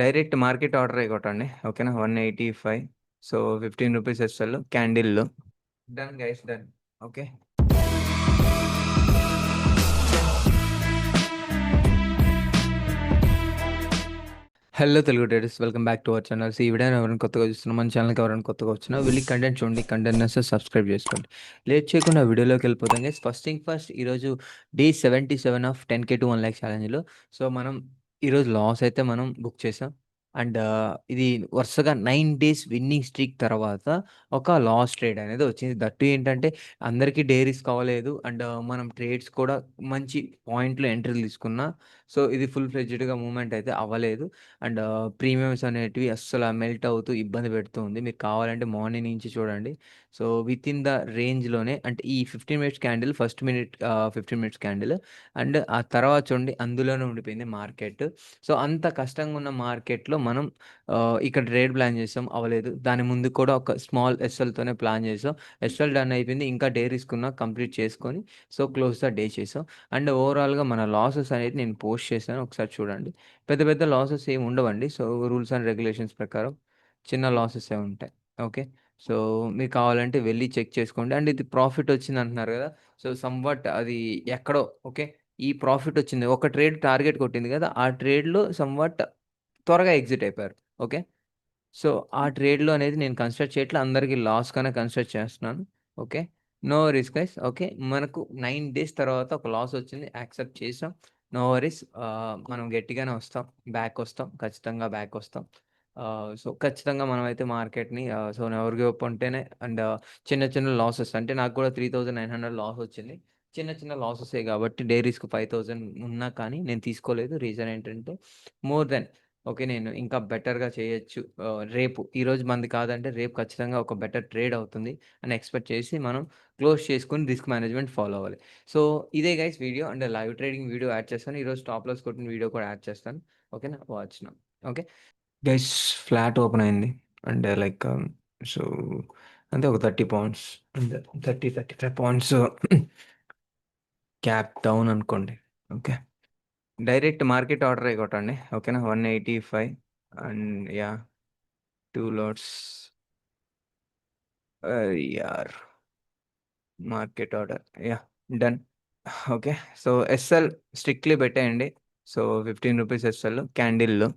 Direct market ఆర్డరే కొట్టండి. ఓకేనా? 185. So 15 rupees SL candle. Done guys, done. Okay. Hello Telugu traders, welcome back to our channel. ఈ video ఎవరైనా కొత్తగా చూస్తున్నా, మన ఛానల్కి ఎవరైనా కొత్తగా వచ్చినా వెళ్ళి కంటెంట్ చూడండి, కంటెంట్ సబ్స్క్రైబ్ చేసుకోండి. లేట్ చేయకుండా వీడియోలోకి వెళ్ళిపోతాం గైస్. ఫస్ట్ థింగ్ ఫస్ట్, ఈరోజు day 77 of 10K to 1 lakh ఛాలెంజ్లో. సో మనం ఈరోజు లాస్ అయితే మనం బుక్ చేసాం. అండ్ ఇది వరుసగా 9 days విన్నింగ్ స్ట్రీక్ తర్వాత ఒక లాస్ ట్రేడ్ అనేది వచ్చింది. దట్టు ఏంటంటే అందరికీ డే రిస్క్ అవ్వలేదు. అండ్ మనం ట్రేడ్స్ కూడా మంచి పాయింట్లో ఎంట్రీలు తీసుకున్నా. సో ఇది ఫుల్ ఫ్లెడ్జ్డ్గా మూవ్మెంట్ అయితే అవ్వలేదు. అండ్ ప్రీమియమ్స్ అనేటివి అస్సలు మెల్ట్ అవుతూ ఇబ్బంది పెడుతూ ఉంది. మీకు కావాలంటే మార్నింగ్ నుంచి చూడండి. సో విత్ ఇన్ ద రేంజ్లోనే, అంటే ఈ 15 minutes candle, first minute 15 minutes candle, and ఆ తర్వాత చూడండి అందులోనే ఉండిపోయింది మార్కెట్. సో అంత కష్టంగా ఉన్న మార్కెట్లో మనం ఇక్కడ ట్రేడ్ ప్లాన్ చేసాం, అవ్వలేదు. దాని ముందు కూడా ఒక స్మాల్ ఎస్ఎల్తోనే ప్లాన్ చేసాం. ఎస్ఎల్ డన్ అయిపోయింది, ఇంకా డే రిస్క్ ఉన్నా కంప్లీట్ చేసుకొని సో క్లోజ్ ద డే చేసాం. అండ్ ఓవరాల్గా మన లాసెస్ అనేది నేను పోస్ట్ చేశాను, ఒకసారి చూడండి. పెద్ద పెద్ద లాసెస్ ఏమి ఉండవండి. సో రూల్స్ అండ్ రెగ్యులేషన్స్ ప్రకారం చిన్న లాసెస్ ఏ ఉంటాయి. ఓకే. సో మీకు కావాలంటే వెళ్ళి చెక్ చేసుకోండి. అండ్ ఇది ప్రాఫిట్ వచ్చింది అంటున్నారు కదా. సో సమ్‌వాట్ అది ఎక్కడో ఓకే. ఈ ప్రాఫిట్ వచ్చింది, ఒక ట్రేడ్ టార్గెట్ కొట్టింది కదా, ఆ ట్రేడ్‌లో సమ్‌వాట్ త్వరగా ఎగ్జిట్ అయిపోయారు. ఓకే. సో ఆ ట్రేడ్‌లో అనేది నేను కన్సిడర్ చేయట్లే. అందరికి లాస్‌గానే కన్సిడర్ చేస్తున్నాను. Okay. No worries guys. Okay. మనకు 9 డేస్ తర్వాత ఒక లాస్ వచ్చింది, యాక్సెప్ట్ చేసాం. No worries. మనం గట్టిగానే వస్తాం, బ్యాక్ వస్తాం. ఖచ్చితంగా బ్యాక్ వస్తాం. సో ఖచ్చితంగా మనమైతే మార్కెట్‌ని సో నెవర్ గివ్ అప్ ఉంటేనే. అండ్ చిన్న చిన్న లాసెస్ అంటే నాకు కూడా 3,900 లాస్ వచ్చింది. చిన్న చిన్న లాసెసే కాబట్టి డే రిస్క్ 5,000 ఉన్నా కానీ నేను తీసుకోలేదు. రీజన్ ఏంటంటే మోర్ దెన్ ఓకే. నేను ఇంకా బెటర్‌గా చేయొచ్చు. రేపు ఈరోజు మనది కాదంటే రేపు ఖచ్చితంగా ఒక బెటర్ ట్రేడ్ అవుతుంది అని ఎక్స్‌పెక్ట్ చేసి మనం క్లోజ్ చేసుకొని రిస్క్ మేనేజ్‌మెంట్ ఫాలో అవ్వాలి. సో ఇదే guys video. And live trading video add చేస్తాను. ఈరోజు స్టాప్ లాస్ కొట్టిన వీడియో కూడా యాడ్ చేస్తాను. ఓకేనా? Watch now. Okay. Guys flat open అయింది. అండ్ లైక్ సో అంతే, ఒక 30 పాయింట్స్, అంతే 35 పాయింట్స్ క్యాప్ డౌన్ అనుకోండి. ఓకే. డైరెక్ట్ మార్కెట్ ఆర్డరే కొట్టండి. ఓకేనా? 185 అండ్ యాహ్! 2 లాట్స్. యార్ market order. Yeah! Done. Okay. So SL strictly పెట్టేయండి. సో 15 రూపీస్ ఎస్ఎల్ క్యాండిల్‌లో.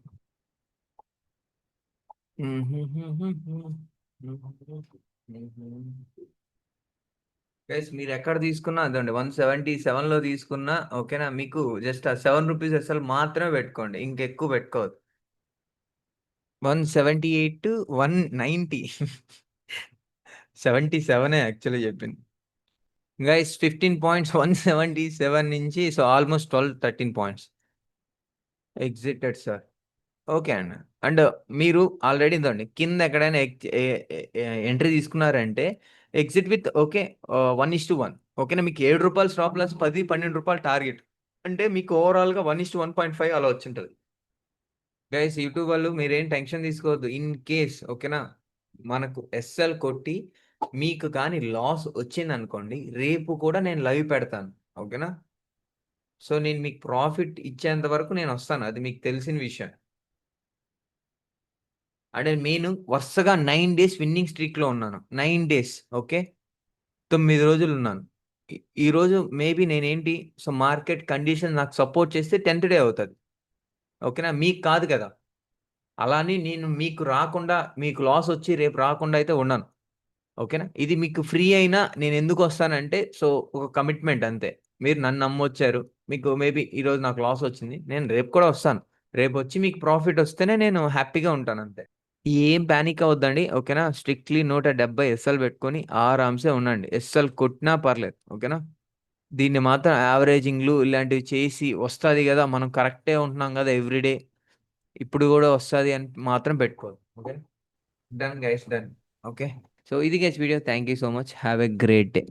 గైస్ మీరెక్కడ తీసుకున్నా అదండి. 177లో తీసుకున్నా ఓకేనా? మీకు జస్ట్ ఆ 7 రూపీస్ ఎస్ఎల్ మాత్రమే పెట్టుకోండి, ఇంకెక్కువ పెట్టుకోవద్దు. 178, 190. 77 యాక్చువల్లీ చెప్పింది. గైస్ 15 పాయింట్స్ 177 నుంచి so almost 12, 13 points exited sir. Okay అండి. అండ్ మీరు ఆల్రెడీ ఇదండి కింద ఎక్కడైనా ఎంట్రీ తీసుకున్నారంటే ఎగ్జిట్ విత్ ఓకే 1:1. ఓకేనా? మీకు రూ. 7 స్టాప్ లాస్, 10, 12 రూపాయలు టార్గెట్. అంటే మీకు ఓవరాల్‌గా 1:1.5 అలా వచ్చుంటది. గైస్ యూట్యూబ్ వాళ్ళు మీరేం టెన్షన్ తీసుకోవద్దు. ఇన్ కేస్ ఓకేనా? మనకు ఎస్ఎల్ కొట్టి మీకు కానీ లాస్ వచ్చిందనుకోండి, రేపు కూడా నేను లైవ్ పెడతాను. ఓకేనా? సో నేను మీకు ప్రాఫిట్ ఇచ్చేంత వరకు నేనొస్తాను. అది మీకు తెలిసిన విషయం. అంటే నేను వరుసగా 9 డేస్ విన్నింగ్ స్ట్రీక్‌లో ఉన్నాను. 9 డేస్ ఓకే. 9 రోజులున్నాను. ఈ ఈరోజు మేబీ నేనేంటి సో మార్కెట్ కండిషన్ నాకు సపోర్ట్ చేస్తే 10థ్ డే అవుతది. ఓకేనా? మీకు కాదు కదా. అలా అని నేను మీకు రాకుండా, మీకు లాస్ వచ్చి రేపు రాకుండా అయితే ఉండను. ఓకేనా? ఇది మీకు ఫ్రీ అయినా నేనెందుకొస్తానంటే సో ఒక కమిట్మెంట్ అంతే. మీరు నన్ను నమ్మొచ్చారు. మీకు మేబీ ఈరోజు నాకు లాస్ వచ్చింది. నేను రేపు కూడా వస్తాను. రేపొచ్చి మీకు ప్రాఫిట్ వస్తేనే నేను హ్యాపీగా ఉంటానంతే. ఏం పానిక్ అవ్వద్దండి. ఓకేనా? స్ట్రిక్ట్‌లీ 170 ఎస్ఎల్ పెట్టుకొని ఆరాంసే ఉండండి. ఎస్ఎల్ కొట్టినా పర్లేదు. ఓకేనా? దీన్ని మాత్రం యావరేజింగ్‌లు ఇలాంటివి చేసి వస్తది గదా, మనం కరెక్టే ఉంటున్నాం గదా ఎవ్రీడే, ఇప్పుడు గూడా వస్తది అని మాత్రం పెట్టుకోవద్దు. Okay. Done guys, done. Okay. So ఇది guys video. Thank you so much. Have a great day.